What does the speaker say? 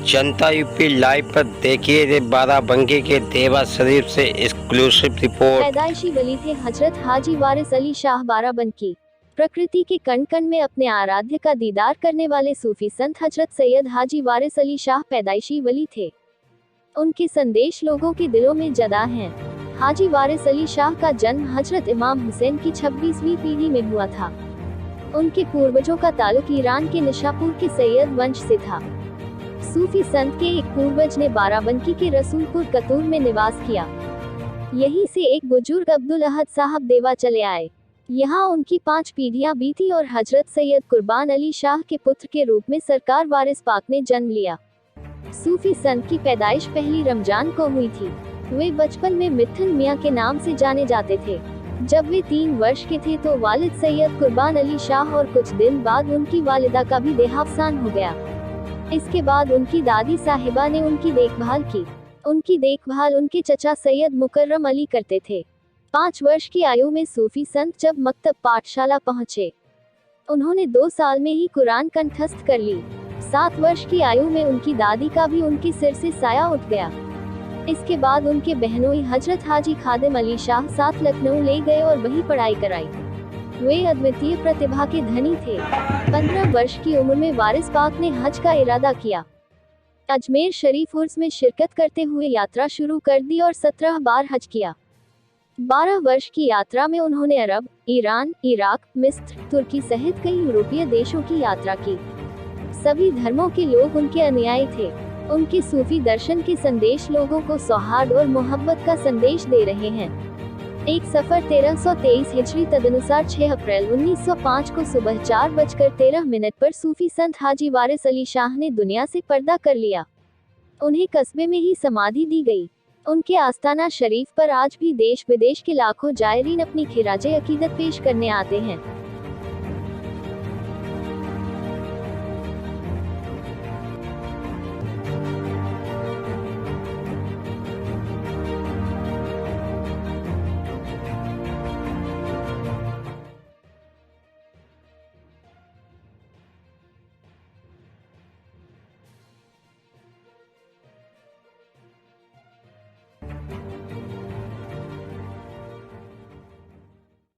जनता UP live पर देखिए बाराबंकी के देवा शरीफ से एक्सक्लूसिव रिपोर्ट। पैदाइशी वली थे हजरत हाजी वारिस अली शाह बाराबंकी। प्रकृति के कण कण में अपने आराध्य का दीदार करने वाले सूफी संत हजरत सैयद हाजी वारिस अली शाह पैदाइशी वली थे। उनके संदेश लोगों के दिलों में जदा हैं। हाजी वारिस अली शाह का जन्म हजरत इमाम हुसैन की 26वीं पीढ़ी में हुआ था। उनके पूर्वजों का ताल्लुक ईरान के निशापुर के सैयद वंश से था। सूफी संत के एक पूर्वज ने बाराबंकी के रसूलपुर कतूर में निवास किया। यहीं से एक बुजुर्ग अब्दुल अहद साहब देवा चले आए। यहाँ उनकी 5 पीढ़ियां बीती और हजरत सैयद कुर्बान अली शाह के पुत्र के रूप में सरकार वारिस पाक ने जन्म लिया। सूफी संत की पैदाइश पहली रमजान को हुई थी। वे बचपन में मिठन मियाँ के नाम से जाने जाते थे। जब वे 3 वर्ष के थे तो वालिद सैयद कुर्बान अली शाह और कुछ दिन बाद उनकी वालिदा का भी देहावसान हो गया। इसके बाद उनकी दादी साहिबा ने उनकी देखभाल की। उनकी देखभाल उनके चचा सैयद मुकर्रम अली करते थे। 5 वर्ष की आयु में सूफी संत जब मक्तब पाठशाला पहुँचे, उन्होंने 2 साल में ही कुरान कंठस्थ कर ली। 7 वर्ष की आयु में उनकी दादी का भी उनके सिर से साया उठ गया। इसके बाद उनके बहनोई हजरत हाजी खादिम अली शाह साथ लखनऊ ले गए और वहीं पढ़ाई कराई। वे अद्वितीय प्रतिभा के धनी थे। 15 वर्ष की उम्र में वारिस पाक ने हज का इरादा किया। अजमेर शरीफ उर्स में शिरकत करते हुए यात्रा शुरू कर दी और 17 बार हज किया। 12 वर्ष की यात्रा में उन्होंने अरब, ईरान, इराक, मिस्र, तुर्की सहित कई यूरोपीय देशों की यात्रा की। सभी धर्मों के लोग उनके अनुयायी थे। उनके सूफी दर्शन के संदेश लोगों को सौहार्द और मोहब्बत का संदेश दे रहे हैं। एक सफर 1323 हिजरी तदनुसार 6 अप्रैल 1905 को सुबह 4:13 पर सूफी संत हाजी वारिस अली शाह ने दुनिया से पर्दा कर लिया। उन्हें कस्बे में ही समाधि दी गई। उनके आस्ताना शरीफ पर आज भी देश विदेश के लाखों जायरीन अपनी खिराजे अकीदत पेश करने आते हैं।